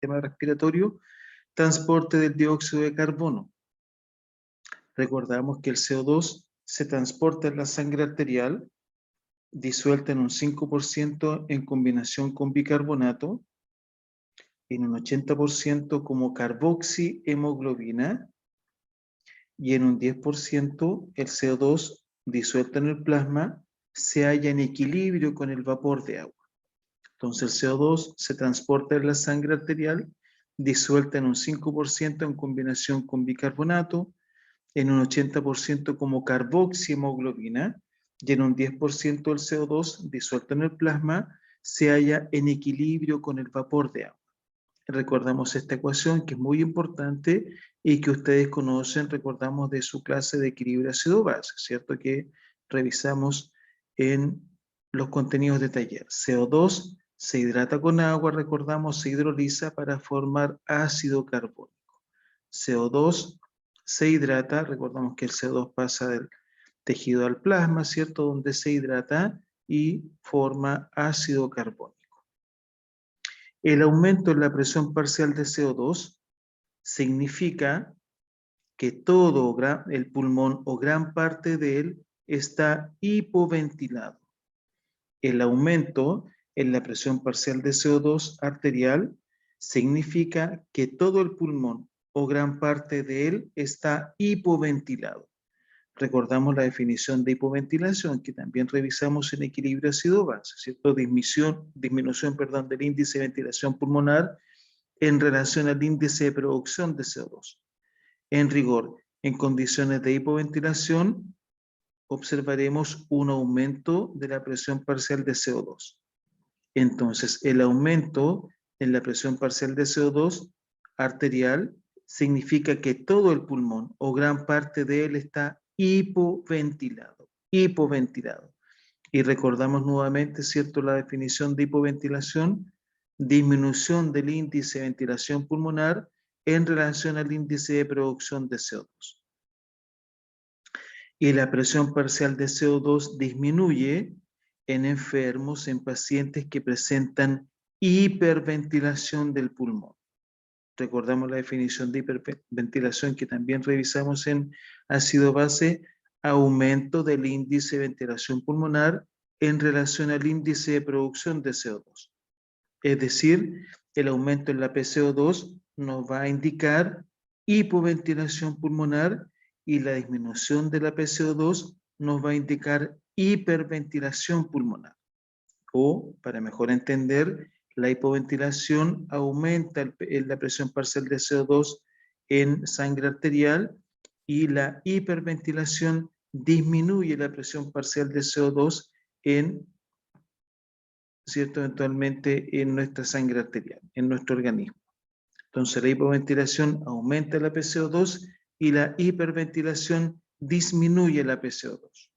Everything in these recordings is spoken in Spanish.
sistema respiratorio, transporte del dióxido de carbono. Recordamos que el CO2 se transporta en la sangre arterial, disuelta en un 5% en combinación con bicarbonato, en un 80% como carboxihemoglobina, y en un 10% el CO2 disuelto en el plasma se halla en equilibrio con el vapor de agua. Entonces el CO2 se transporta en la sangre arterial, disuelta en un 5% en combinación con bicarbonato, en un 80% como carboxihemoglobina, y en un 10% el CO2 disuelto en el plasma se halla en equilibrio con el vapor de agua. Recordamos esta ecuación que es muy importante y que ustedes conocen, recordamos de su clase de equilibrio ácido-base, ¿cierto? Que revisamos en los contenidos de taller. CO2 se hidrata con agua, recordamos, se hidroliza para formar ácido carbónico. CO2 se hidrata, recordamos que el CO2 pasa del tejido al plasma, ¿cierto? Donde se hidrata y forma ácido carbónico. El aumento en la presión parcial de CO2 significa que todo el pulmón o gran parte de él está hipoventilado. El aumento en la presión parcial de CO2 arterial significa que todo el pulmón o gran parte de él está hipoventilado. Recordamos la definición de hipoventilación que también revisamos en equilibrio ácido-base, ¿cierto? Disminución del índice de ventilación pulmonar en relación al índice de producción de CO2. En rigor, en condiciones de hipoventilación, observaremos un aumento de la presión parcial de CO2. Entonces, el aumento en la presión parcial de CO2 arterial significa que todo el pulmón o gran parte de él está hipoventilado. Y recordamos nuevamente, ¿cierto?, la definición de hipoventilación: disminución del índice de ventilación pulmonar en relación al índice de producción de CO2. Y la presión parcial de CO2 disminuye en enfermos, en pacientes que presentan hiperventilación del pulmón. Recordamos la definición de hiperventilación que también revisamos en ácido-base: aumento del índice de ventilación pulmonar en relación al índice de producción de CO2. Es decir, el aumento en la PCO2 nos va a indicar hipoventilación pulmonar y la disminución de la PCO2 nos va a indicar hiperventilación pulmonar. O, para mejor entender, la hipoventilación aumenta la presión parcial de CO2 en sangre arterial y la hiperventilación disminuye la presión parcial de CO2 en, ¿cierto?, eventualmente en nuestra sangre arterial, en nuestro organismo. Entonces la hipoventilación aumenta la PCO2 y la hiperventilación disminuye la PCO2.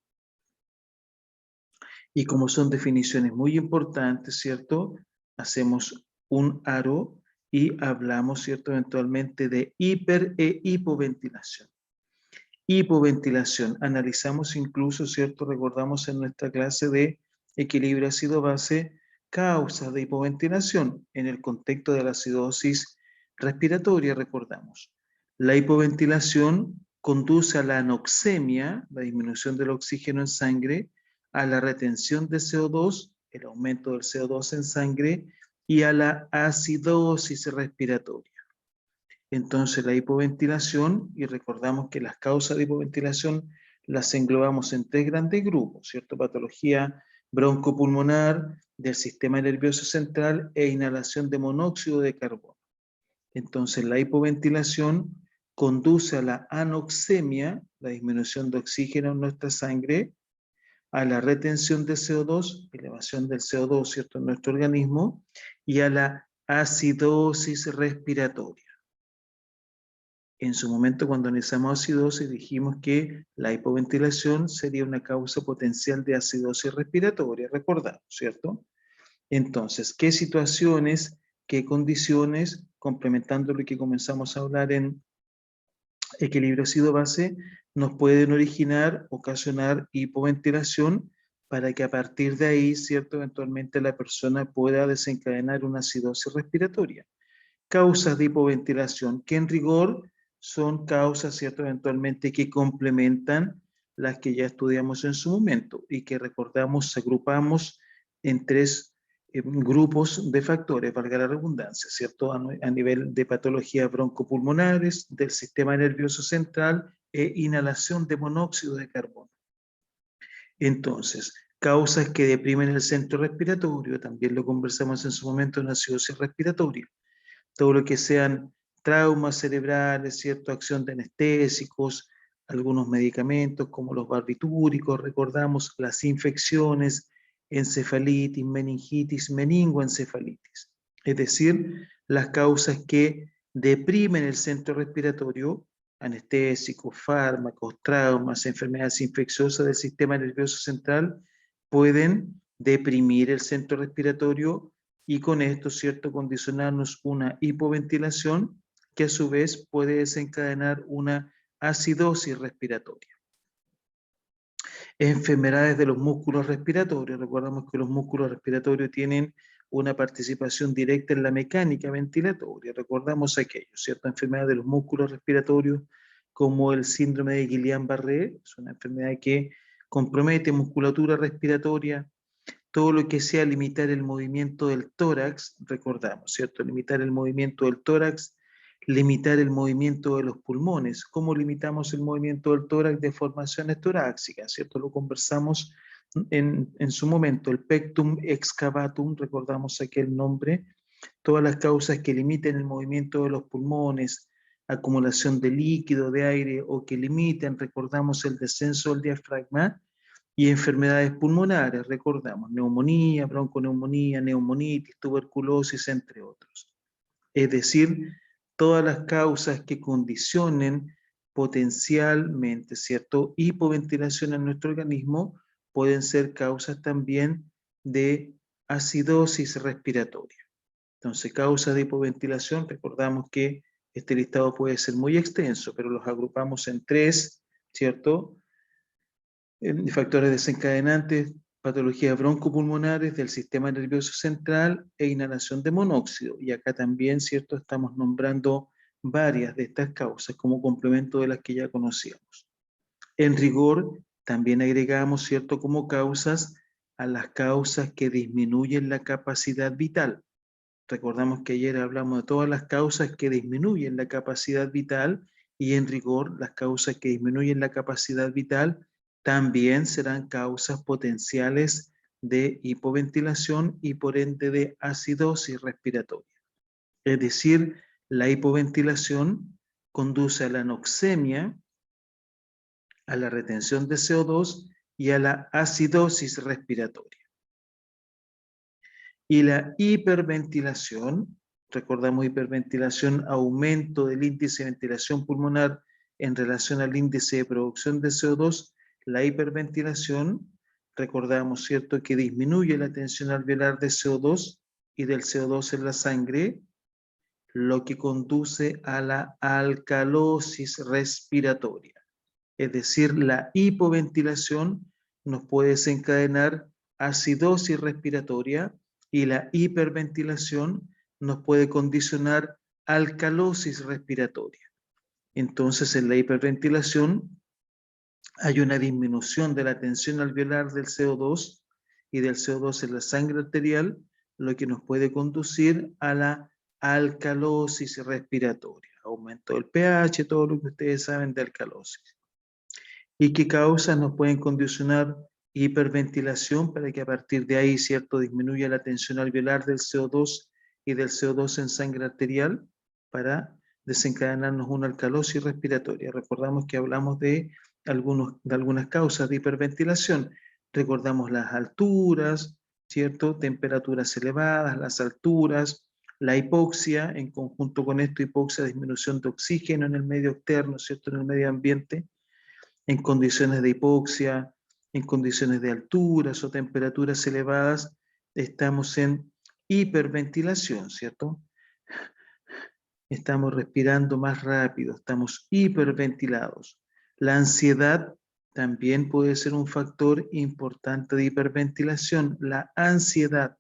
Y como son definiciones muy importantes, ¿cierto?, hacemos un aro y hablamos, ¿cierto?, eventualmente de hiper e hipoventilación. Hipoventilación, analizamos incluso, ¿cierto?, recordamos en nuestra clase de equilibrio ácido-base, causas de hipoventilación en el contexto de la acidosis respiratoria, recordamos. La hipoventilación conduce a la anoxemia, la disminución del oxígeno en sangre, a la retención de CO2, el aumento del CO2 en sangre, y a la acidosis respiratoria. Entonces la hipoventilación, y recordamos que las causas de hipoventilación las englobamos en tres grandes grupos, ¿cierto? Patología broncopulmonar, del sistema nervioso central e inhalación de monóxido de carbono. Entonces la hipoventilación conduce a la anoxemia, la disminución de oxígeno en nuestra sangre, a la retención de CO2, elevación del CO2, ¿cierto?, en nuestro organismo, y a la acidosis respiratoria. En su momento, cuando analizamos acidosis, dijimos que la hipoventilación sería una causa potencial de acidosis respiratoria, recordamos, ¿cierto? Entonces, ¿qué situaciones, qué condiciones, complementando lo que comenzamos a hablar en equilibrio ácido-base, nos pueden ocasionar hipoventilación para que a partir de ahí, ¿cierto?, eventualmente la persona pueda desencadenar una acidosis respiratoria? causas de hipoventilación, que en rigor son causas, ¿cierto?, eventualmente que complementan las que ya estudiamos en su momento y que recordamos, agrupamos en tres grupos de factores, valga la redundancia, ¿cierto?, a nivel de patologías broncopulmonares, del sistema nervioso central e inhalación de monóxido de carbono. Entonces, causas que deprimen el centro respiratorio, también lo conversamos en su momento en la acidosis respiratoria. Todo lo que sean traumas cerebrales, ¿cierto? Acción de anestésicos, algunos medicamentos como los barbitúricos, recordamos las infecciones, encefalitis, meningitis, meningoencefalitis. Es decir, las causas que deprimen el centro respiratorio, anestésicos, fármacos, traumas, enfermedades infecciosas del sistema nervioso central, pueden deprimir el centro respiratorio y con esto, ¿cierto?, condicionarnos una hipoventilación que a su vez puede desencadenar una acidosis respiratoria. Enfermedades de los músculos respiratorios. Recordamos que los músculos respiratorios tienen una participación directa en la mecánica ventilatoria. Recordamos aquello, ¿cierto? Enfermedades de los músculos respiratorios como el síndrome de Guillain-Barré, es una enfermedad que compromete musculatura respiratoria. Todo lo que sea limitar el movimiento del tórax, recordamos, ¿cierto? Limitar el movimiento del tórax, limitar el movimiento de los pulmones. ¿Cómo limitamos el movimiento del tórax? De formaciones torácicas, ¿cierto? Lo conversamos en su momento. El pectum excavatum, recordamos aquel nombre. Todas las causas que limiten el movimiento de los pulmones, acumulación de líquido, de aire, o que limiten, recordamos, el descenso del diafragma. Y enfermedades pulmonares, recordamos, neumonía, bronconeumonía, neumonitis, tuberculosis, entre otros. Es decir, todas las causas que condicionen potencialmente, ¿cierto?, hipoventilación en nuestro organismo pueden ser causas también de acidosis respiratoria. Entonces, causas de hipoventilación, recordamos que este listado puede ser muy extenso, pero los agrupamos en tres, ¿cierto?, factores desencadenantes, patologías broncopulmonares del sistema nervioso central e inhalación de monóxido. Y acá también, ¿cierto?, estamos nombrando varias de estas causas como complemento de las que ya conocíamos. En rigor, también agregamos, ¿cierto?, como causas a las causas que disminuyen la capacidad vital. Recordamos que ayer hablamos de todas las causas que disminuyen la capacidad vital y en rigor las causas que disminuyen la capacidad vital también serán causas potenciales de hipoventilación y por ende de acidosis respiratoria. Es decir, la hipoventilación conduce a la anoxemia, a la retención de CO2 y a la acidosis respiratoria. Y la hiperventilación, recordamos hiperventilación, aumento del índice de ventilación pulmonar en relación al índice de producción de CO2, la hiperventilación, recordamos, ¿cierto?, que disminuye la tensión alveolar de CO2 y del CO2 en la sangre, lo que conduce a la alcalosis respiratoria. Es decir, la hipoventilación nos puede desencadenar acidosis respiratoria y la hiperventilación nos puede condicionar alcalosis respiratoria. Entonces, en la hiperventilación hay una disminución de la tensión alveolar del CO2 y del CO2 en la sangre arterial, lo que nos puede conducir a la alcalosis respiratoria, aumento del pH, todo lo que ustedes saben de alcalosis. ¿Y qué causas nos pueden condicionar hiperventilación para que a partir de ahí, ¿cierto?, disminuya la tensión alveolar del CO2 y del CO2 en sangre arterial para desencadenarnos una alcalosis respiratoria? Recordamos que hablamos de algunas causas de hiperventilación. Recordamos las alturas, ¿cierto?, temperaturas elevadas, las alturas, la hipoxia, en conjunto con esto, hipoxia, disminución de oxígeno en el medio externo, ¿cierto?, en el medio ambiente. En condiciones de hipoxia, en condiciones de alturas o temperaturas elevadas, estamos en hiperventilación, ¿cierto? Estamos respirando más rápido, estamos hiperventilados. La ansiedad también puede ser un factor importante de hiperventilación, la ansiedad.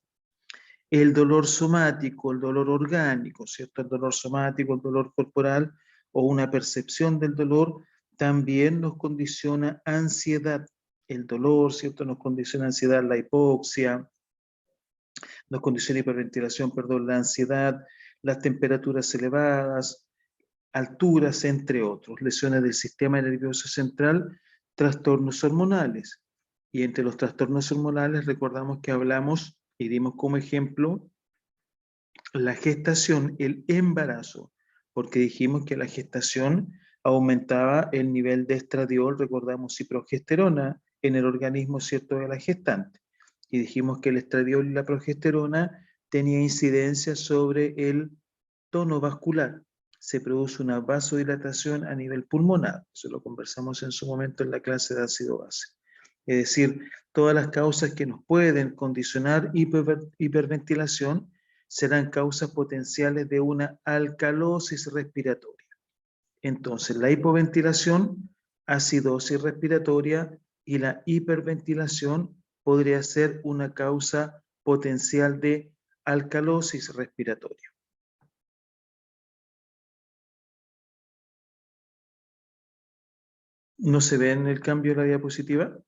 El dolor somático, el dolor orgánico, ¿cierto? El dolor somático, el dolor corporal o una percepción del dolor también nos condiciona ansiedad. El dolor, ¿cierto? Nos condiciona ansiedad, la hipoxia, nos condiciona hiperventilación, perdón, la ansiedad, las temperaturas elevadas, alturas, entre otros, lesiones del sistema nervioso central, trastornos hormonales. Y entre los trastornos hormonales recordamos que hablamos y dimos como ejemplo la gestación, el embarazo, porque dijimos que la gestación aumentaba el nivel de estradiol, recordamos, y progesterona en el organismo, ¿cierto?, de la gestante. Y dijimos que el estradiol y la progesterona tenía incidencia sobre el tono vascular. Se produce una vasodilatación a nivel pulmonar. Eso lo conversamos en su momento en la clase de ácido base. Es decir, todas las causas que nos pueden condicionar hiperventilación serán causas potenciales de una alcalosis respiratoria. Entonces, la hipoventilación, acidosis respiratoria y la hiperventilación podría ser una causa potencial de alcalosis respiratoria. ¿No se ve en el cambio de la diapositiva?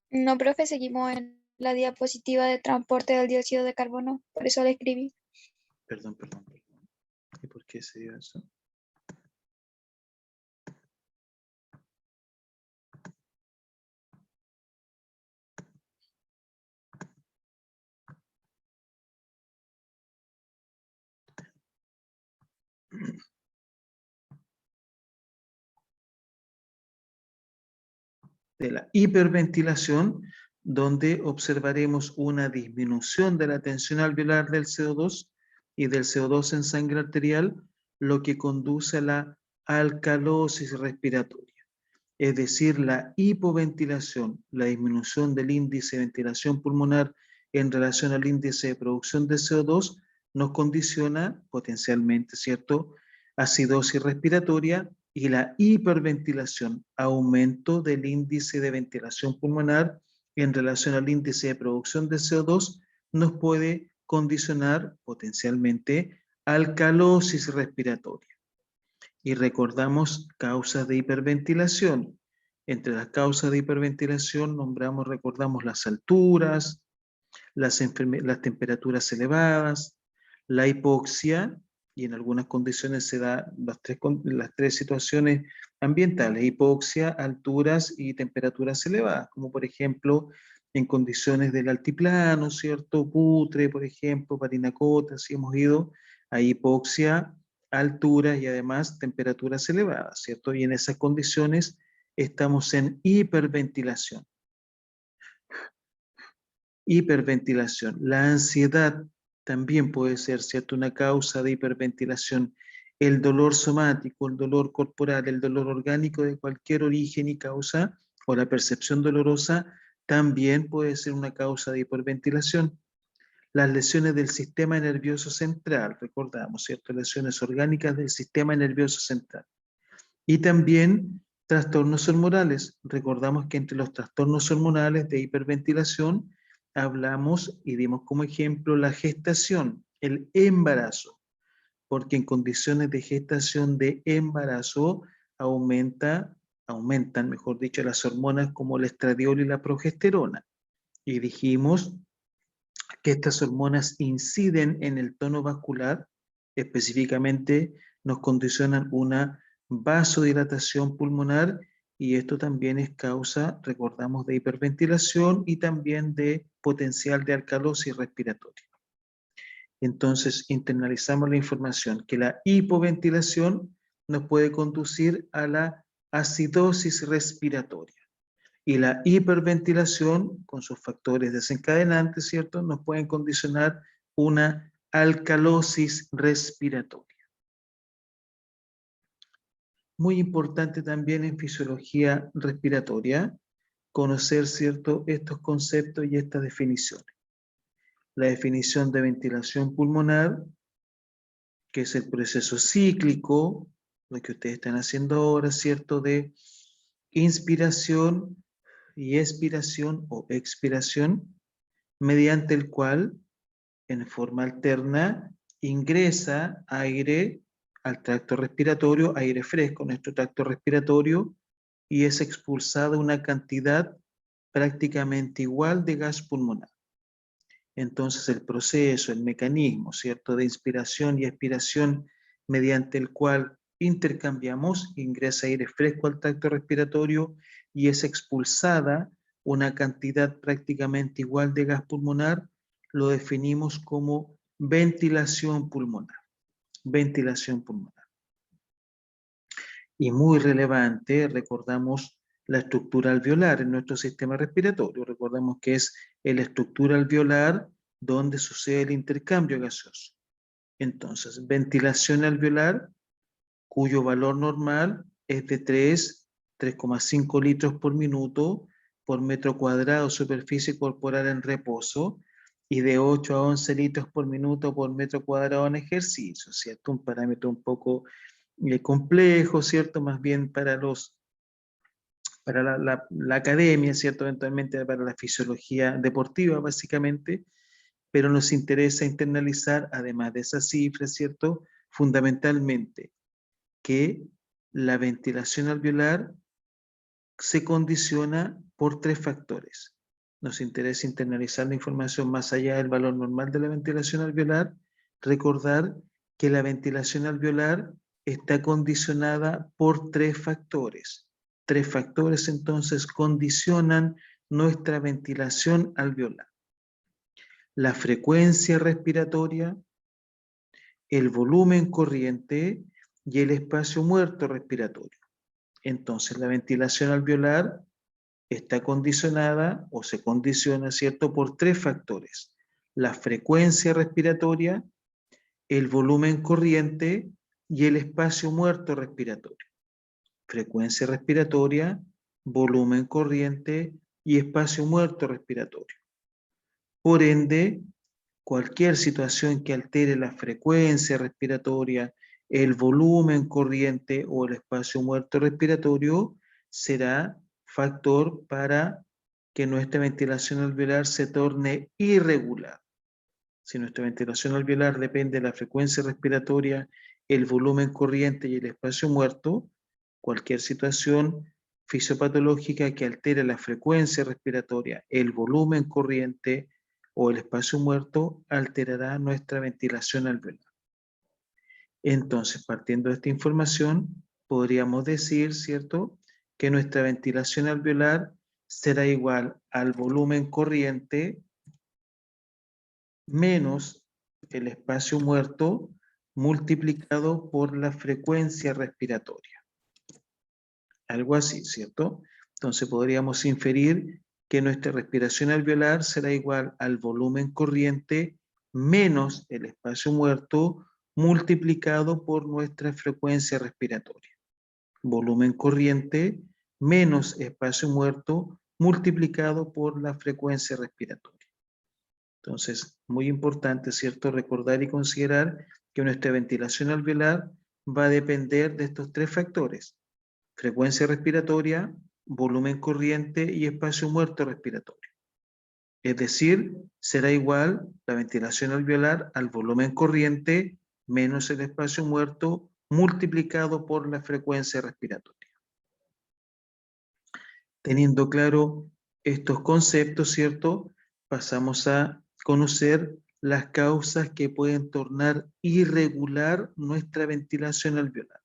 No, profe, seguimos en la diapositiva de transporte del dióxido de carbono, por eso la escribí. Perdón. ¿Y por qué se dio eso? De la hiperventilación, donde observaremos una disminución de la tensión alveolar del CO2 y del CO2 en sangre arterial, lo que conduce a la alcalosis respiratoria. Es decir, la hipoventilación, la disminución del índice de ventilación pulmonar en relación al índice de producción de CO2, nos condiciona potencialmente, ¿cierto?, acidosis respiratoria, y la hiperventilación, aumento del índice de ventilación pulmonar en relación al índice de producción de CO2, nos puede condicionar potencialmente alcalosis respiratoria. Y recordamos causas de hiperventilación. Entre las causas de hiperventilación recordamos las alturas, las temperaturas elevadas, la hipoxia, y en algunas condiciones se da las tres situaciones ambientales: hipoxia, alturas y temperaturas elevadas, como por ejemplo en condiciones del altiplano, ¿cierto? Putre, por ejemplo, Parinacota, si hemos ido a hipoxia, alturas y además temperaturas elevadas, ¿cierto? Y en esas condiciones estamos en hiperventilación. Hiperventilación. La ansiedad también puede ser, ¿cierto?, una causa de hiperventilación. El dolor somático, el dolor corporal, el dolor orgánico de cualquier origen y causa, o la percepción dolorosa, también puede ser una causa de hiperventilación. Las lesiones del sistema nervioso central, recordamos, ¿cierto?, lesiones orgánicas del sistema nervioso central. Y también trastornos hormonales. Recordamos que entre los trastornos hormonales de hiperventilación hablamos y dimos como ejemplo la gestación, el embarazo, porque en condiciones de gestación de embarazo aumentan, mejor dicho, las hormonas como el estradiol y la progesterona. Y dijimos que estas hormonas inciden en el tono vascular, específicamente nos condicionan una vasodilatación pulmonar, y esto también es causa, recordamos, de hiperventilación y también de potencial de alcalosis respiratoria. Entonces, internalizamos la información que la hipoventilación nos puede conducir a la acidosis respiratoria. Y la hiperventilación, con sus factores desencadenantes, ¿cierto?, nos pueden condicionar una alcalosis respiratoria. Muy importante también en fisiología respiratoria conocer, ¿cierto?, estos conceptos y estas definiciones. La definición de ventilación pulmonar, que es el proceso cíclico, lo que ustedes están haciendo ahora, ¿cierto?, de inspiración y expiración o expiración, mediante el cual, en forma alterna, ingresa aire al tracto respiratorio, aire fresco, nuestro tracto respiratorio, y es expulsada una cantidad prácticamente igual de gas pulmonar. Entonces el proceso, el mecanismo, ¿cierto?, de inspiración y expiración mediante el cual intercambiamos, ingresa aire fresco al tracto respiratorio y es expulsada una cantidad prácticamente igual de gas pulmonar, lo definimos como ventilación pulmonar. Ventilación pulmonar. Y muy relevante, recordamos la estructura alveolar en nuestro sistema respiratorio. Recordemos que es la estructura alveolar donde sucede el intercambio gaseoso. Entonces, ventilación alveolar, cuyo valor normal es de 3,5 litros por minuto por metro cuadrado de superficie corporal en reposo, y de 8 a 11 litros por minuto por metro cuadrado en ejercicio, ¿cierto? Un parámetro un poco complejo, ¿cierto? Más bien para la academia, ¿cierto? Eventualmente para la fisiología deportiva, básicamente, pero nos interesa internalizar, además de esas cifras, ¿cierto? Fundamentalmente, que la ventilación alveolar se condiciona por 3 factores. Nos interesa internalizar la información más allá del valor normal de la ventilación alveolar, recordar que la ventilación alveolar está condicionada por 3 factores. 3 factores entonces condicionan nuestra ventilación alveolar: la frecuencia respiratoria, el volumen corriente y el espacio muerto respiratorio. Entonces, la ventilación alveolar está condicionada o se condiciona, ¿cierto?, por 3 factores: la frecuencia respiratoria, el volumen corriente y el espacio muerto respiratorio. Frecuencia respiratoria, volumen corriente y espacio muerto respiratorio. Por ende, cualquier situación que altere la frecuencia respiratoria, el volumen corriente o el espacio muerto respiratorio será factor para que nuestra ventilación alveolar se torne irregular. Si nuestra ventilación alveolar depende de la frecuencia respiratoria, el volumen corriente y el espacio muerto, cualquier situación fisiopatológica que altere la frecuencia respiratoria, el volumen corriente o el espacio muerto alterará nuestra ventilación alveolar. Entonces, partiendo de esta información, podríamos decir, ¿cierto?, que nuestra ventilación alveolar será igual al volumen corriente menos el espacio muerto multiplicado por la frecuencia respiratoria. Algo así, ¿cierto? Entonces podríamos inferir que nuestra respiración alveolar será igual al volumen corriente menos el espacio muerto multiplicado por nuestra frecuencia respiratoria. Volumen corriente menos espacio muerto multiplicado por la frecuencia respiratoria. Entonces, muy importante, ¿cierto?, recordar y considerar que nuestra ventilación alveolar va a depender de estos 3 factores: frecuencia respiratoria, volumen corriente y espacio muerto respiratorio. Es decir, será igual la ventilación alveolar al volumen corriente menos el espacio muerto multiplicado por la frecuencia respiratoria. Teniendo claro estos conceptos, ¿cierto?, pasamos a conocer las causas que pueden tornar irregular nuestra ventilación alveolar.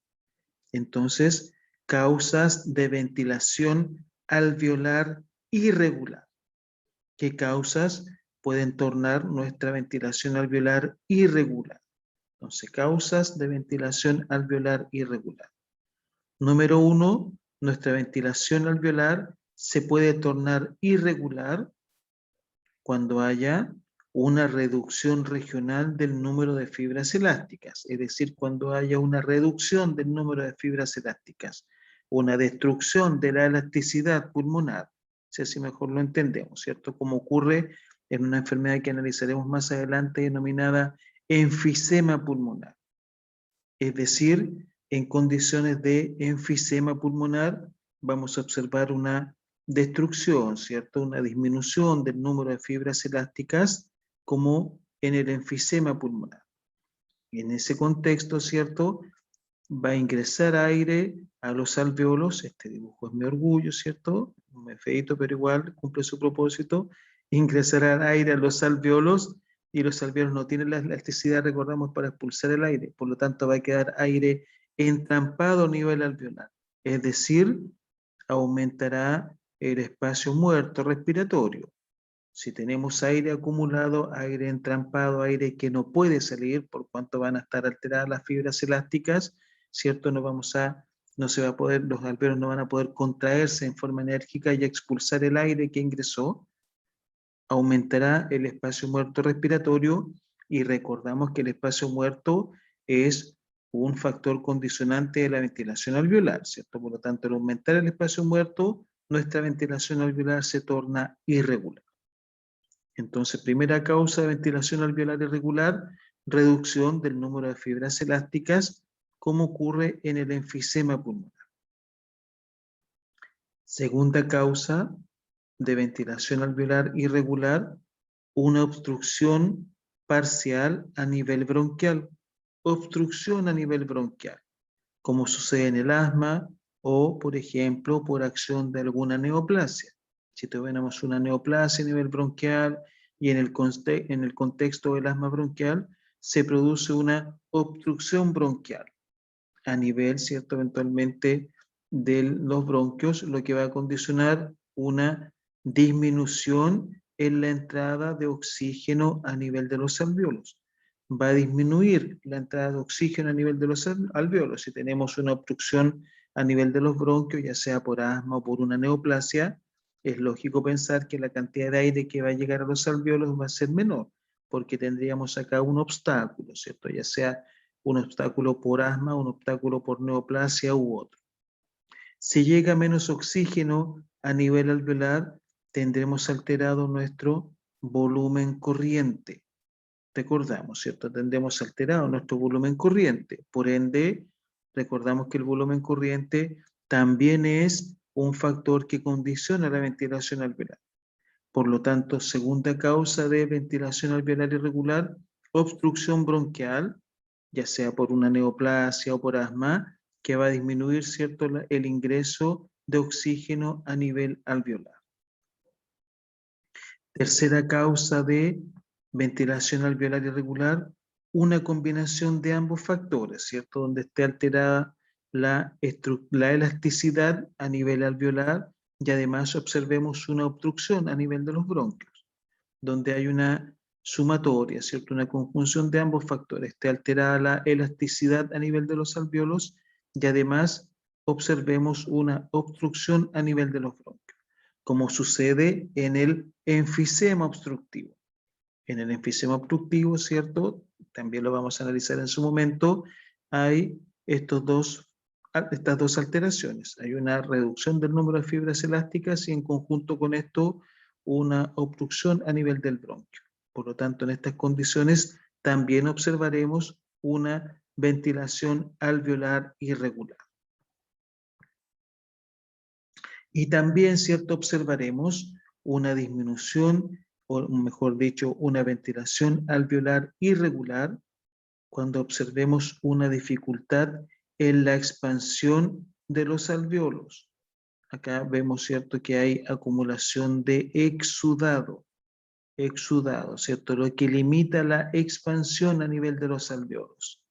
Entonces, causas de ventilación alveolar irregular. ¿Qué causas pueden tornar nuestra ventilación alveolar irregular? Entonces, causas de ventilación alveolar irregular. Número 1, nuestra ventilación alveolar se puede tornar irregular cuando haya una reducción regional del número de fibras elásticas, es decir, cuando haya una reducción del número de fibras elásticas, una destrucción de la elasticidad pulmonar, si así mejor lo entendemos, ¿cierto? Como ocurre en una enfermedad que analizaremos más adelante denominada enfisema pulmonar. Es decir, en condiciones de enfisema pulmonar vamos a observar una destrucción, ¿cierto? Una disminución del número de fibras elásticas como en el enfisema pulmonar. Y en ese contexto, ¿cierto? Va a ingresar aire a los alvéolos, este dibujo es mi orgullo, ¿cierto? Me feito, pero igual cumple su propósito. Ingresará aire a los alvéolos y los alvéolos no tienen la elasticidad, recordamos, para expulsar el aire, por lo tanto va a quedar aire entrampado a nivel alveolar, es decir, aumentará el espacio muerto respiratorio. Si tenemos aire acumulado, aire entrampado, aire que no puede salir por cuanto van a estar alteradas las fibras elásticas, ¿cierto? No se va a poder, los alvéolos no van a poder contraerse en forma enérgica y expulsar el aire que ingresó, aumentará el espacio muerto respiratorio y recordamos que el espacio muerto es un factor condicionante de la ventilación alveolar, ¿cierto? Por lo tanto, al aumentar el espacio muerto, nuestra ventilación alveolar se torna irregular. Entonces, primera causa de ventilación alveolar irregular, reducción del número de fibras elásticas, como ocurre en el enfisema pulmonar. Segunda causa de ventilación alveolar irregular, una obstrucción parcial a nivel bronquial. Obstrucción a nivel bronquial, como sucede en el asma o, por ejemplo, por acción de alguna neoplasia. Si tuviéramos una neoplasia a nivel bronquial y en el contexto del asma bronquial, se produce una obstrucción bronquial a nivel, ¿cierto?, eventualmente de los bronquios, lo que va a condicionar una disminución en la entrada de oxígeno a nivel de los alvéolos. Va a disminuir la entrada de oxígeno a nivel de los alvéolos. Si tenemos una obstrucción a nivel de los bronquios, ya sea por asma o por una neoplasia, es lógico pensar que la cantidad de aire que va a llegar a los alvéolos va a ser menor, porque tendríamos acá un obstáculo, ¿cierto? Ya sea un obstáculo por asma, un obstáculo por neoplasia u otro. Si llega menos oxígeno a nivel alveolar, tendremos alterado nuestro volumen corriente. Recordamos, ¿cierto? Tendremos alterado nuestro volumen corriente. Por ende, recordamos que el volumen corriente también es un factor que condiciona la ventilación alveolar. Por lo tanto, segunda causa de ventilación alveolar irregular, obstrucción bronquial, ya sea por una neoplasia o por asma, que va a disminuir, ¿cierto?, el ingreso de oxígeno a nivel alveolar. Tercera causa de ventilación alveolar irregular, una combinación de ambos factores, ¿cierto?, donde esté alterada la elasticidad a nivel alveolar y además observemos una obstrucción a nivel de los bronquios, donde hay una sumatoria, ¿cierto?, una conjunción de ambos factores, esté alterada la elasticidad a nivel de los alvéolos y además observemos una obstrucción a nivel de los bronquios, como sucede en el enfisema obstructivo. En el enfisema obstructivo, ¿cierto?, también lo vamos a analizar en su momento, hay estas dos alteraciones. Hay una reducción del número de fibras elásticas y en conjunto con esto una obstrucción a nivel del bronquio. Por lo tanto, en estas condiciones también observaremos una ventilación alveolar irregular. Y también, ¿cierto?, observaremos una disminución, o mejor dicho, una ventilación alveolar irregular cuando observemos una dificultad en la expansión de los alvéolos. Acá vemos, ¿cierto?, que hay acumulación de exudado, ¿cierto?, lo que limita la expansión a nivel de los alvéolos.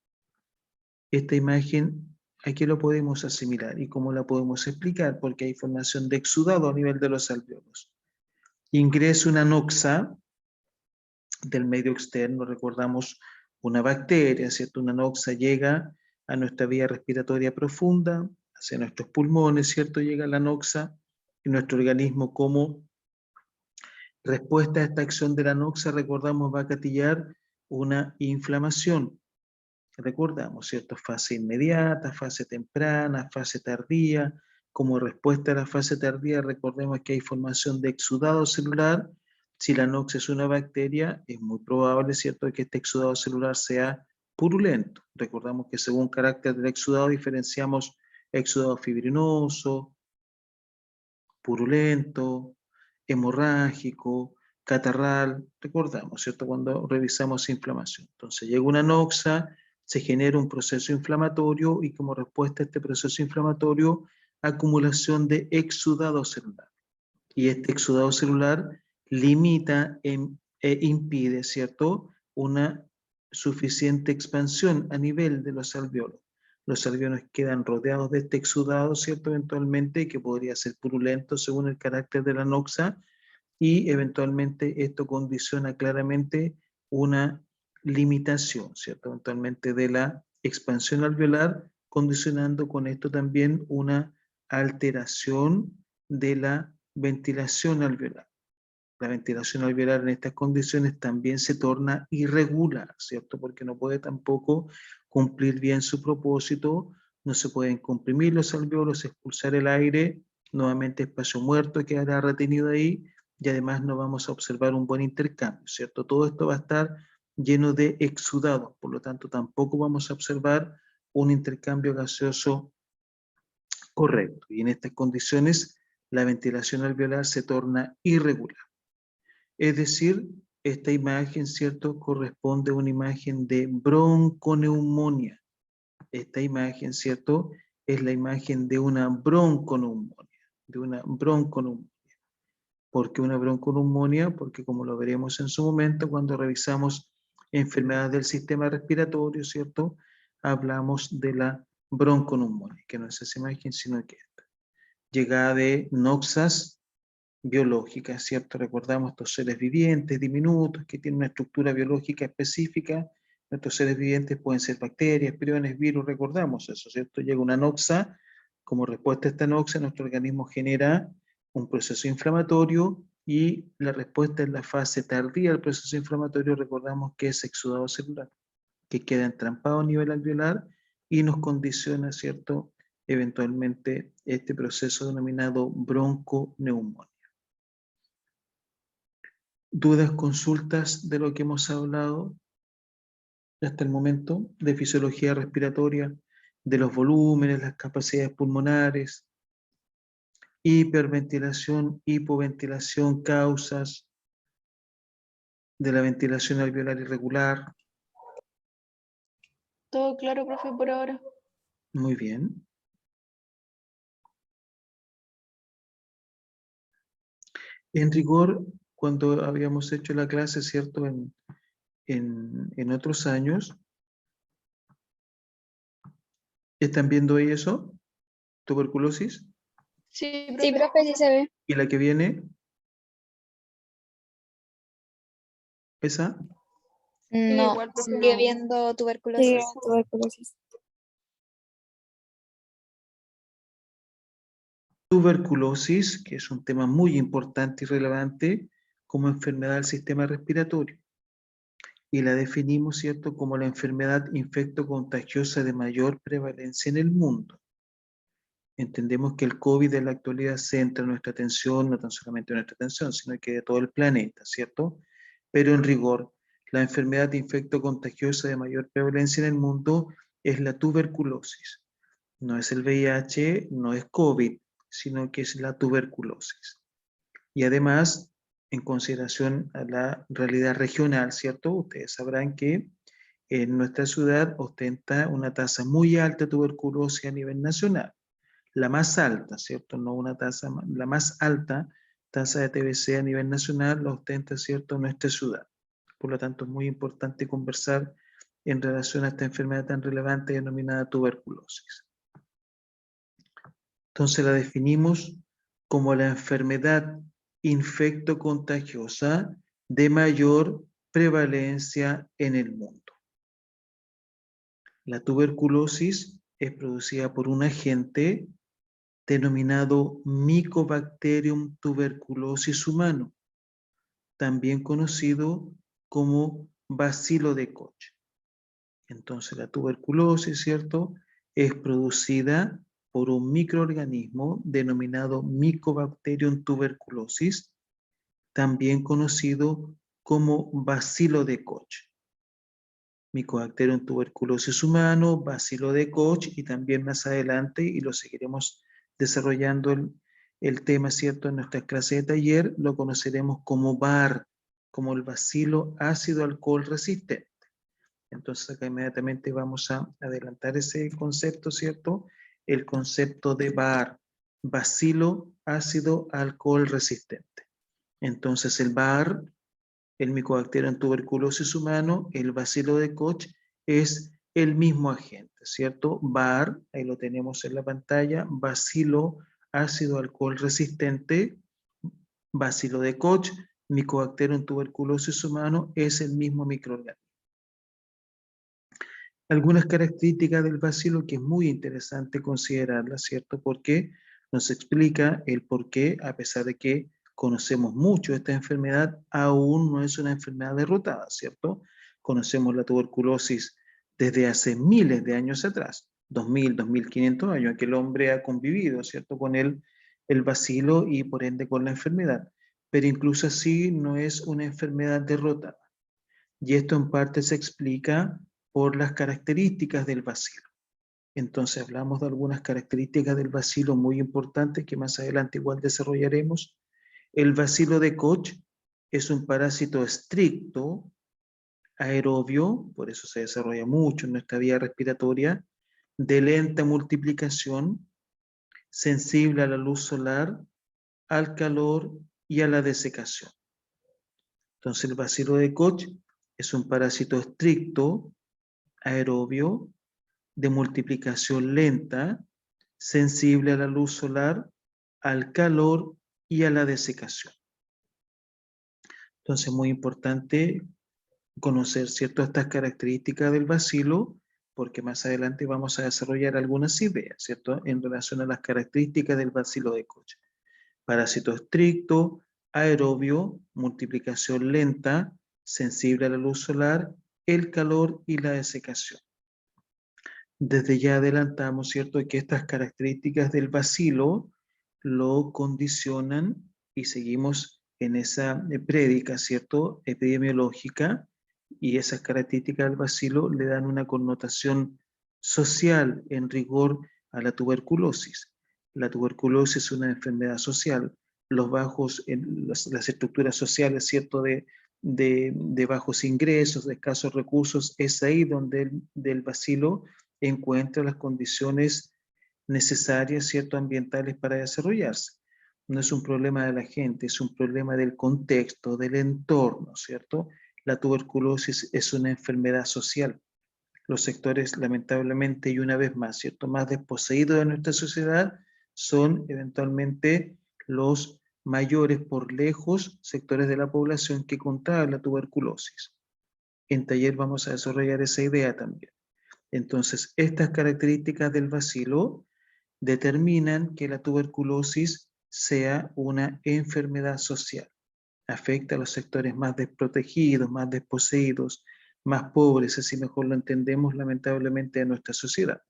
Esta imagen, aquí lo podemos asimilar. ¿Y cómo la podemos explicar? Porque hay formación de exudado a nivel de los alvéolos. Ingresa una anoxa del medio externo, recordamos una bacteria, ¿cierto? Una anoxa llega a nuestra vía respiratoria profunda, hacia nuestros pulmones, ¿cierto? Llega la anoxa y nuestro organismo, como respuesta a esta acción de la anoxa, recordamos, va a gatillar una inflamación. Recordamos, ¿cierto? Fase inmediata, fase temprana, fase tardía. Como respuesta a la fase tardía, recordemos que hay formación de exudado celular. Si la anoxa es una bacteria, es muy probable, ¿cierto?, que este exudado celular sea purulento. Recordamos que según carácter del exudado diferenciamos exudado fibrinoso, purulento, hemorrágico, catarral, recordamos, ¿cierto? Cuando revisamos inflamación. Entonces llega una noxa, se genera un proceso inflamatorio y como respuesta a este proceso inflamatorio, acumulación de exudado celular. Y este exudado celular limita e impide, ¿cierto?, una suficiente expansión a nivel de los alvéolos. Los alvéolos quedan rodeados de este exudado, ¿cierto?, eventualmente, que podría ser purulento según el carácter de la noxa, y eventualmente esto condiciona claramente una limitación, ¿cierto?, eventualmente de la expansión alveolar, condicionando con esto también una alteración de la ventilación alveolar. La ventilación alveolar en estas condiciones también se torna irregular, ¿cierto? Porque no puede tampoco cumplir bien su propósito, no se pueden comprimir los alvéolos, expulsar el aire, nuevamente espacio muerto quedará retenido ahí y además no vamos a observar un buen intercambio, ¿cierto? Todo esto va a estar lleno de exudados, por lo tanto tampoco vamos a observar un intercambio gaseoso correcto. Y en estas condiciones la ventilación alveolar se torna irregular. Es decir, esta imagen, ¿cierto?, corresponde a una imagen de bronconeumonía. Esta imagen, ¿cierto?, es la imagen de una bronconeumonía, ¿Por qué una bronconeumonía? Porque como lo veremos en su momento, cuando revisamos enfermedades del sistema respiratorio, ¿cierto?, hablamos de la bronconeumonía, que no es esa imagen, sino que esta. Llegada de noxas biológicas, ¿cierto? Recordamos estos seres vivientes diminutos que tienen una estructura biológica específica. Nuestros seres vivientes pueden ser bacterias, priones, virus, recordamos eso, ¿cierto? Llega una noxa, como respuesta a esta noxa, nuestro organismo genera un proceso inflamatorio y la respuesta en la fase tardía del proceso inflamatorio, recordamos que es exudado celular, que queda entrampado a nivel alveolar y nos condiciona, ¿cierto?, eventualmente este proceso denominado bronconeumonía. ¿Dudas, consultas de lo que hemos hablado hasta el momento? De fisiología respiratoria, de los volúmenes, las capacidades pulmonares, hiperventilación, hipoventilación, causas de la ventilación alveolar irregular. Todo claro, profe, por ahora. Muy bien. En rigor, cuando habíamos hecho la clase, ¿cierto?, en otros años, ¿están viendo ahí eso? Tuberculosis. Sí, Sí, profe. profe, sí se ve. ¿Y la que viene? ¿Esa? No, igual, profe, sigue no. viendo tuberculosis. tuberculosis. Tuberculosis, que es un tema muy importante y relevante como enfermedad del sistema respiratorio. Y la definimos, ¿cierto?, como la enfermedad infectocontagiosa de mayor prevalencia en el mundo. Entendemos que el COVID en la actualidad centra nuestra atención, no tan solamente nuestra atención, sino que de todo el planeta, ¿cierto? Pero en rigor, la enfermedad infectocontagiosa de mayor prevalencia en el mundo es la tuberculosis. No es el VIH, no es COVID, sino que es la tuberculosis. Y además, en consideración a la realidad regional, ¿cierto? Ustedes sabrán que en nuestra ciudad ostenta una tasa muy alta de tuberculosis a nivel nacional. La más alta, ¿cierto? No una tasa, la más alta tasa de TBC a nivel nacional la ostenta, ¿cierto?, nuestra ciudad. Por lo tanto, es muy importante conversar en relación a esta enfermedad tan relevante denominada tuberculosis. Entonces la definimos como la enfermedad infectocontagiosa de mayor prevalencia en el mundo. La tuberculosis es producida por un agente denominado Mycobacterium tuberculosis humano, también conocido como bacilo de Koch. Entonces la tuberculosis, ¿cierto?, es producida por un microorganismo denominado Mycobacterium tuberculosis, también conocido como bacilo de Koch. Mycobacterium tuberculosis humano, bacilo de Koch, y también más adelante, y lo seguiremos desarrollando el tema, ¿cierto? En nuestras clases de taller lo conoceremos como VAR, como el bacilo ácido alcohol resistente. Entonces acá inmediatamente vamos a adelantar ese concepto, ¿cierto? El concepto de VAR, bacilo ácido alcohol resistente. Entonces el VAR, el Mycobacterium tuberculosis humano, el bacilo de Koch, es el mismo agente, ¿cierto? VAR, ahí lo tenemos en la pantalla, bacilo ácido alcohol resistente, bacilo de Koch, Mycobacterium tuberculosis humano, es el mismo microorganismo. Algunas características del bacilo que es muy interesante considerarlas, ¿cierto? Porque nos explica el por qué, a pesar de que conocemos mucho esta enfermedad, aún no es una enfermedad derrotada, ¿cierto? Conocemos la tuberculosis desde hace miles de años atrás, 2000, 2500 años, que el hombre ha convivido, ¿cierto? Con el bacilo y por ende con la enfermedad. Pero incluso así no es una enfermedad derrotada. Y esto en parte se explica por las características del bacilo. Entonces hablamos de algunas características del bacilo muy importantes que más adelante igual desarrollaremos. El bacilo de Koch es un parásito estricto, aerobio, por eso se desarrolla mucho en nuestra vía respiratoria, de lenta multiplicación, sensible a la luz solar, al calor y a la desecación. Entonces el bacilo de Koch es un parásito estricto, aerobio, de multiplicación lenta, sensible a la luz solar, al calor y a la desecación. Entonces, muy importante conocer, ¿cierto?, estas características del bacilo, porque más adelante vamos a desarrollar algunas ideas, ¿cierto?, en relación a las características del bacilo de Koch. Parásito estricto, aerobio, multiplicación lenta, sensible a la luz solar, el calor y la desecación. Desde ya adelantamos, ¿cierto?, que estas características del bacilo lo condicionan y seguimos en esa prédica, ¿cierto?, epidemiológica, y esas características del bacilo le dan una connotación social en rigor a la tuberculosis. La tuberculosis es una enfermedad social. Los bajos, las estructuras sociales, ¿cierto?, de bajos ingresos, de escasos recursos, es ahí donde del bacilo encuentra las condiciones necesarias, ¿cierto?, ambientales para desarrollarse. No es un problema de la gente, es un problema del contexto, del entorno, ¿cierto? La tuberculosis es una enfermedad social. Los sectores, lamentablemente, y una vez más, ¿cierto?, más desposeídos de nuestra sociedad son eventualmente los mayores por lejos sectores de la población que contraen la tuberculosis. En taller vamos a desarrollar esa idea también. Entonces, estas características del bacilo determinan que la tuberculosis sea una enfermedad social. Afecta a los sectores más desprotegidos, más desposeídos, más pobres, así mejor lo entendemos lamentablemente de nuestra sociedad.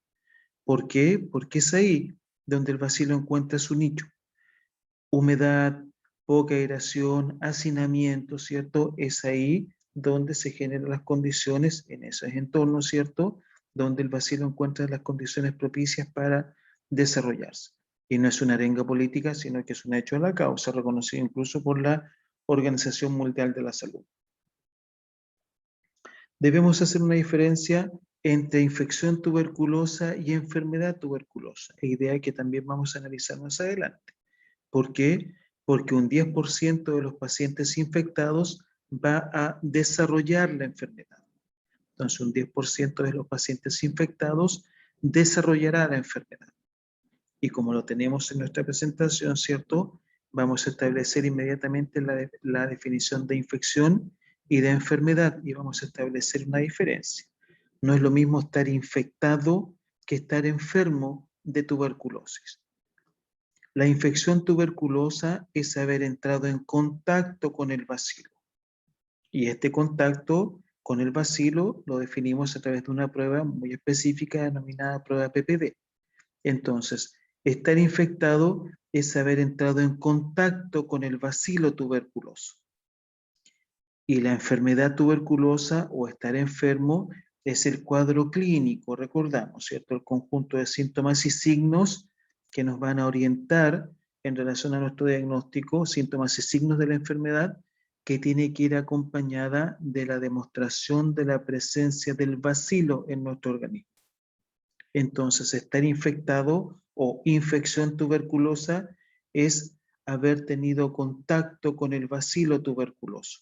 ¿Por qué? Porque es ahí donde el bacilo encuentra su nicho. Humedad, poca aeración, hacinamiento, ¿cierto? Es ahí donde se generan las condiciones, en esos entornos, ¿cierto?, donde el bacilo encuentra las condiciones propicias para desarrollarse. Y no es una arenga política, sino que es un hecho de la causa, reconocido incluso por la Organización Mundial de la Salud. Debemos hacer una diferencia entre infección tuberculosa y enfermedad tuberculosa, idea que también vamos a analizar más adelante. ¿Por qué? Porque un 10% de los pacientes infectados va a desarrollar la enfermedad. Entonces, un 10% de los pacientes infectados desarrollará la enfermedad. Y como lo tenemos en nuestra presentación, ¿cierto?, vamos a establecer inmediatamente la definición de infección y de enfermedad y vamos a establecer una diferencia. No es lo mismo estar infectado que estar enfermo de tuberculosis. La infección tuberculosa es haber entrado en contacto con el bacilo. Y este contacto con el bacilo lo definimos a través de una prueba muy específica denominada prueba PPD. Entonces, estar infectado es haber entrado en contacto con el bacilo tuberculoso. Y la enfermedad tuberculosa o estar enfermo es el cuadro clínico, recordamos, ¿cierto? El conjunto de síntomas y signos que nos van a orientar en relación a nuestro diagnóstico, síntomas y signos de la enfermedad, que tiene que ir acompañada de la demostración de la presencia del bacilo en nuestro organismo. Entonces, estar infectado o infección tuberculosa es haber tenido contacto con el bacilo tuberculoso.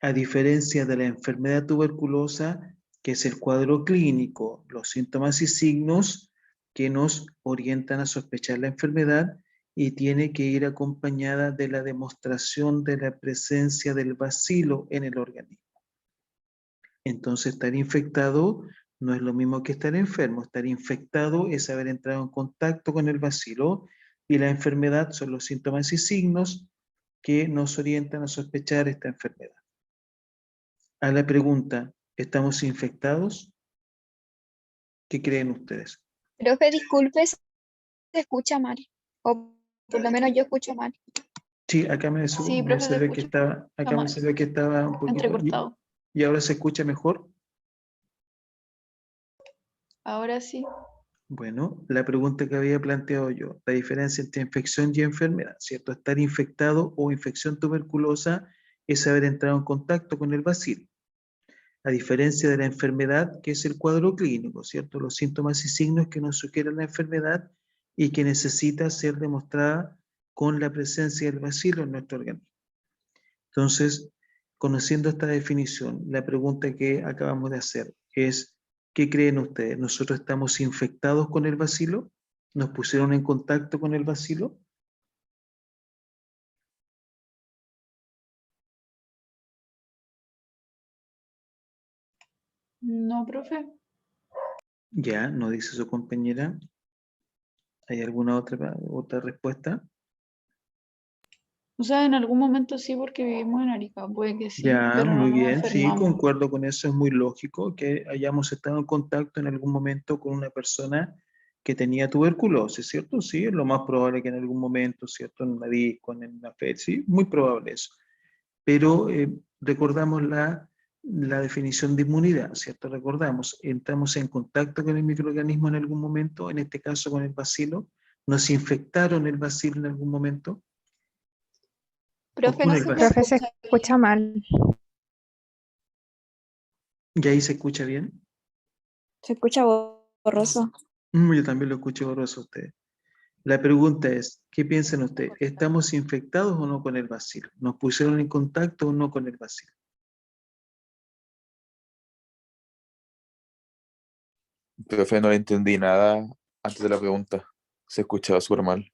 A diferencia de la enfermedad tuberculosa, que es el cuadro clínico, los síntomas y signos que nos orientan a sospechar la enfermedad, y tiene que ir acompañada de la demostración de la presencia del bacilo en el organismo. Entonces, estar infectado no es lo mismo que estar enfermo. Estar infectado es haber entrado en contacto con el bacilo, y la enfermedad son los síntomas y signos que nos orientan a sospechar esta enfermedad. A la pregunta, ¿estamos infectados? ¿Qué creen ustedes? Profe, disculpe, se escucha mal. O por lo menos yo escucho mal. Sí, acá me Sí, profe, se salió que escucha estaba un poquito... entrecortado. ¿Y ahora se escucha mejor? Ahora sí. Bueno, la pregunta que había planteado yo, la diferencia entre infección y enfermedad, ¿cierto? Estar infectado o infección tuberculosa es haber entrado en contacto con el bacilo. A diferencia de la enfermedad, que es el cuadro clínico, ¿cierto? Los síntomas y signos que nos sugieren la enfermedad y que necesita ser demostrada con la presencia del bacilo en nuestro organismo. Entonces, conociendo esta definición, la pregunta que acabamos de hacer es, ¿qué creen ustedes? ¿Nosotros estamos infectados con el bacilo? ¿Nos pusieron en contacto con el bacilo? No, profe. Ya, no dice su compañera. ¿Hay alguna otra respuesta? O sea, en algún momento sí, porque vivimos en Arica, puede que sí, Ya, pero no muy nos bien, sí, enfermamos. concuerdo con eso, es muy lógico que hayamos estado en contacto en algún momento con una persona que tenía tuberculosis, ¿cierto? Sí, es lo más probable que en algún momento, ¿cierto? En una disco, en una fe, sí, muy probable eso. Pero recordamos la definición de inmunidad, ¿cierto? Recordamos, entramos en contacto con el microorganismo en algún momento, en este caso con el bacilo, nos infectaron el bacilo en algún momento, o Profe, con no el se te bacilo. Profe, se escucha escucha bien. mal. ¿Y ahí se escucha bien? Se escucha borroso. Yo también lo escucho borroso a ustedes. La pregunta es, ¿qué piensan ustedes? ¿Estamos infectados o no con el bacilo? ¿Nos pusieron en contacto o no con el bacilo? Profe, no le entendí nada antes de la pregunta. Se escuchaba súper mal.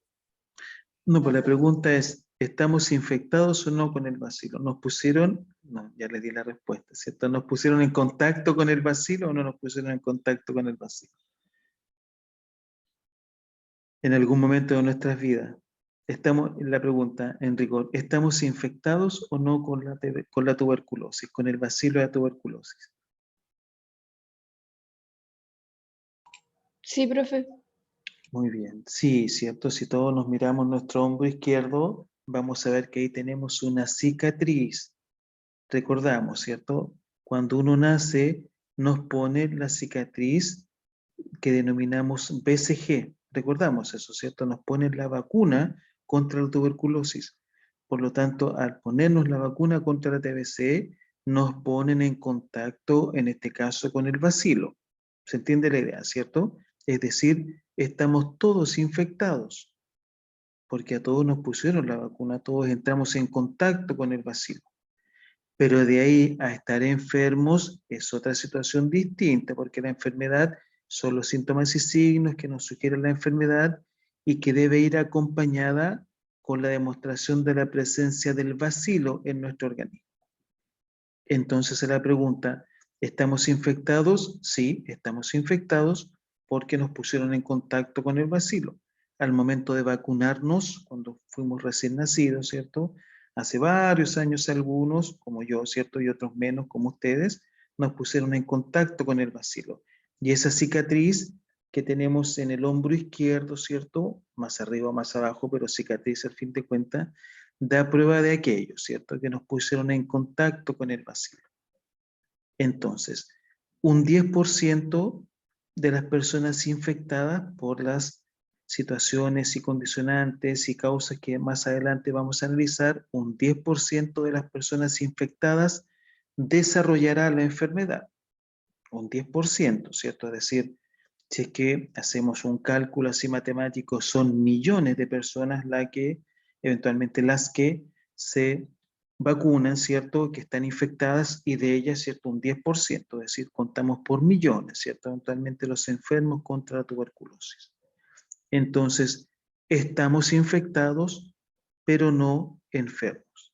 No, pues la pregunta es, ¿estamos infectados o no con el bacilo? ¿Nos pusieron? No, ya les di la respuesta, ¿cierto? ¿Nos pusieron en contacto con el bacilo o no nos pusieron en contacto con el bacilo? En algún momento de nuestras vidas, la pregunta en rigor, ¿estamos infectados o no con la tuberculosis, con el bacilo de la tuberculosis? Sí, profe. Muy bien, sí, cierto, si todos nos miramos nuestro hombro izquierdo, vamos a ver que ahí tenemos una cicatriz. Recordamos, ¿cierto? Cuando uno nace, nos pone la cicatriz que denominamos BCG. Recordamos eso, ¿cierto? Nos ponen la vacuna contra la tuberculosis. Por lo tanto, al ponernos la vacuna contra la TBC, nos ponen en contacto, en este caso, con el bacilo. ¿Se entiende la idea, cierto? Es decir, estamos todos infectados, porque a todos nos pusieron la vacuna, todos entramos en contacto con el bacilo. Pero de ahí a estar enfermos es otra situación distinta, porque la enfermedad son los síntomas y signos que nos sugieren la enfermedad y que debe ir acompañada con la demostración de la presencia del bacilo en nuestro organismo. Entonces, a la pregunta, ¿estamos infectados? Sí, estamos infectados porque nos pusieron en contacto con el bacilo. Al momento de vacunarnos, cuando fuimos recién nacidos, ¿cierto? Hace varios años algunos, como yo, ¿cierto? Y otros menos, como ustedes, nos pusieron en contacto con el bacilo. Y esa cicatriz que tenemos en el hombro izquierdo, ¿cierto? Más arriba o más abajo, pero cicatriz al fin de cuentas, da prueba de aquello, ¿cierto? Que nos pusieron en contacto con el bacilo. Entonces, un 10% de las personas infectadas por las situaciones y condicionantes y causas que más adelante vamos a analizar, un 10% de las personas infectadas desarrollará la enfermedad. Un 10%, ¿cierto? Es decir, si es que hacemos un cálculo así matemático, son millones de personas eventualmente las que se vacunan, ¿cierto? Que están infectadas y de ellas, ¿cierto? Un 10%, es decir, contamos por millones, ¿cierto? Eventualmente los enfermos contra la tuberculosis. Entonces, estamos infectados, pero no enfermos.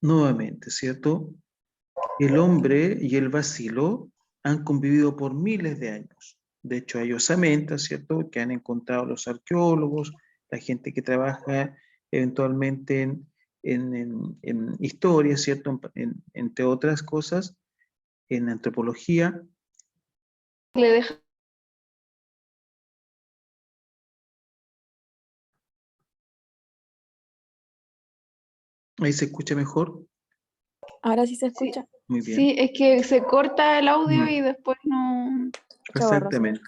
Nuevamente, ¿cierto? El hombre y el bacilo han convivido por miles de años. De hecho, hay osamentas, ¿cierto?, que han encontrado los arqueólogos, la gente que trabaja eventualmente en historia, ¿cierto?, entre otras cosas, en antropología. Le deja. Ahí se escucha mejor. Ahora sí se Sí, escucha. Muy bien. sí, es que se corta el audio Mm. y después no. Exactamente.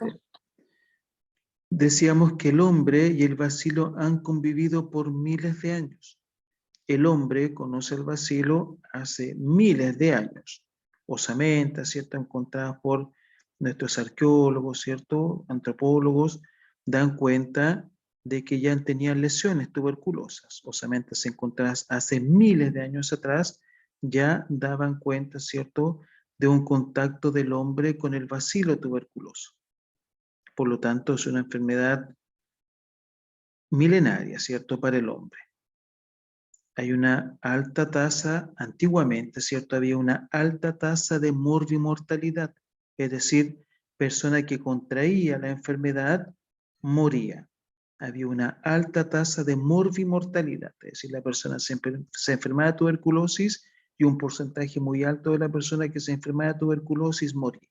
Decíamos que el hombre y el bacilo han convivido por miles de años. El hombre conoce el bacilo hace miles de años. Osamentas, ¿cierto?, encontradas por nuestros arqueólogos, ¿cierto?, antropólogos, dan cuenta de que ya tenían lesiones tuberculosas. Osamentas encontradas hace miles de años atrás ya daban cuenta, ¿cierto?, de un contacto del hombre con el bacilo tuberculoso. Por lo tanto, es una enfermedad milenaria, ¿cierto?, para el hombre. Hay una alta tasa, antiguamente, ¿cierto? Había una alta tasa de morbimortalidad, es decir, persona que contraía la enfermedad moría. Había una alta tasa de morbimortalidad, es decir, la persona se enfermaba de tuberculosis y un porcentaje muy alto de la persona que se enfermaba de tuberculosis moría.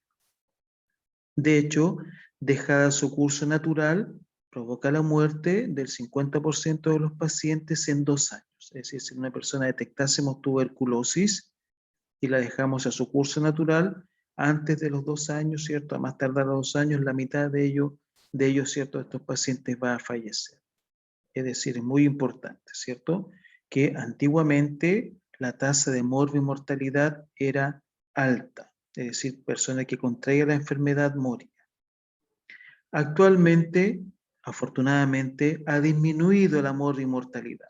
De hecho, dejada su curso natural, provoca la muerte del 50% de los pacientes en 2 años. Es decir, si una persona detectásemos tuberculosis y la dejamos a su curso natural, antes de los 2 años, ¿cierto? A más tardar los 2 años, la mitad de ellos, ¿cierto?, de estos pacientes va a fallecer. Es decir, es muy importante, ¿cierto?, que antiguamente la tasa de morbimortalidad era alta. Es decir, persona que contraía la enfermedad moría. Actualmente, afortunadamente, ha disminuido la morbimortalidad.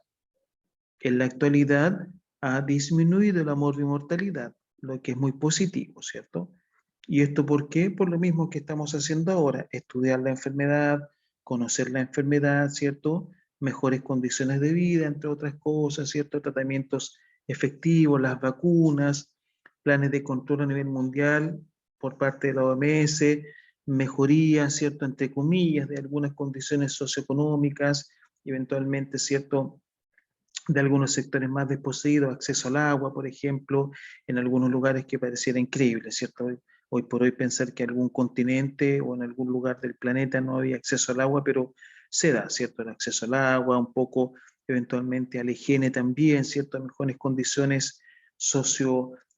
En la actualidad ha disminuido la morbimortalidad, lo que es muy positivo, ¿cierto? ¿Y esto por qué? Por lo mismo que estamos haciendo ahora, estudiar la enfermedad, conocer la enfermedad, ¿cierto? Mejores condiciones de vida, entre otras cosas, ¿cierto? Tratamientos efectivos, las vacunas, planes de control a nivel mundial por parte de la OMS, mejoría, ¿cierto?, entre comillas, de algunas condiciones socioeconómicas, eventualmente, ¿cierto?, de algunos sectores más desposeídos, acceso al agua, por ejemplo, en algunos lugares que pareciera increíble, ¿cierto? Hoy por hoy pensar que algún continente o en algún lugar del planeta no había acceso al agua, pero se da, ¿cierto? El acceso al agua, un poco eventualmente a la higiene también, ¿cierto? A mejores condiciones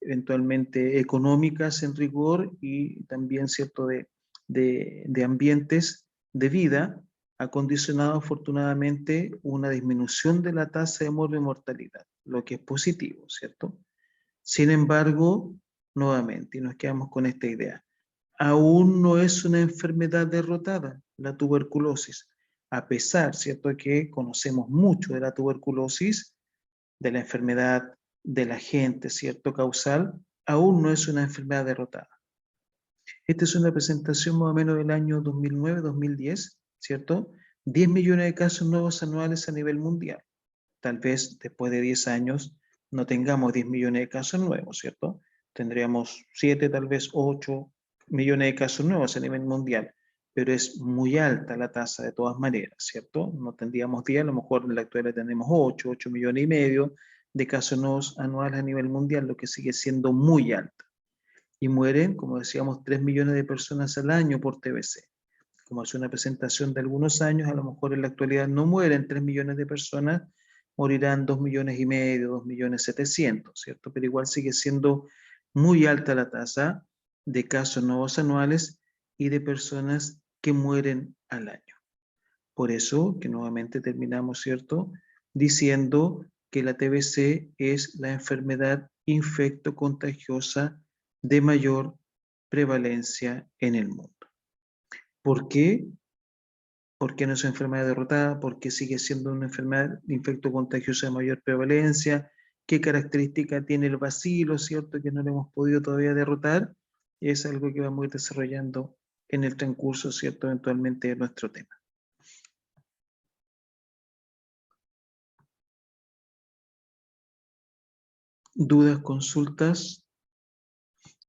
eventualmente económicas en rigor y también, ¿cierto?, de ambientes de vida, ha condicionado afortunadamente una disminución de la tasa de morbimortalidad, lo que es positivo, ¿cierto? Sin embargo, nuevamente, y nos quedamos con esta idea, aún no es una enfermedad derrotada, la tuberculosis, a pesar, ¿cierto?, que conocemos mucho de la tuberculosis, de la enfermedad de la gente, ¿cierto?, causal, aún no es una enfermedad derrotada. Esta es una presentación más o menos del año 2009-2010, ¿cierto? 10 millones de casos nuevos anuales a nivel mundial. Tal vez después de 10 años no tengamos 10 millones de casos nuevos, ¿cierto? Tendríamos 7, tal vez 8 millones de casos nuevos a nivel mundial, pero es muy alta la tasa de todas maneras, ¿cierto? No tendríamos 10, a lo mejor en la actualidad tenemos 8 millones y medio de casos nuevos anuales a nivel mundial, lo que sigue siendo muy alta. Y mueren, como decíamos, 3 millones de personas al año por TBC. Como hace una presentación de algunos años, a lo mejor en la actualidad no mueren 3 millones de personas, morirán 2 millones y medio, 2 millones 700, ¿cierto? Pero igual sigue siendo muy alta la tasa de casos nuevos anuales y de personas que mueren al año. Por eso que nuevamente terminamos, ¿cierto?, diciendo que la TBC es la enfermedad infectocontagiosa de mayor prevalencia en el mundo. ¿Por qué? Porque no es una enfermedad derrotada, porque sigue siendo una enfermedad infectocontagiosa de mayor prevalencia. ¿Qué característica tiene el bacilo, cierto?, que no lo hemos podido todavía derrotar. Es algo que vamos a ir desarrollando en el transcurso, ¿cierto?, eventualmente de nuestro tema. ¿Dudas, consultas?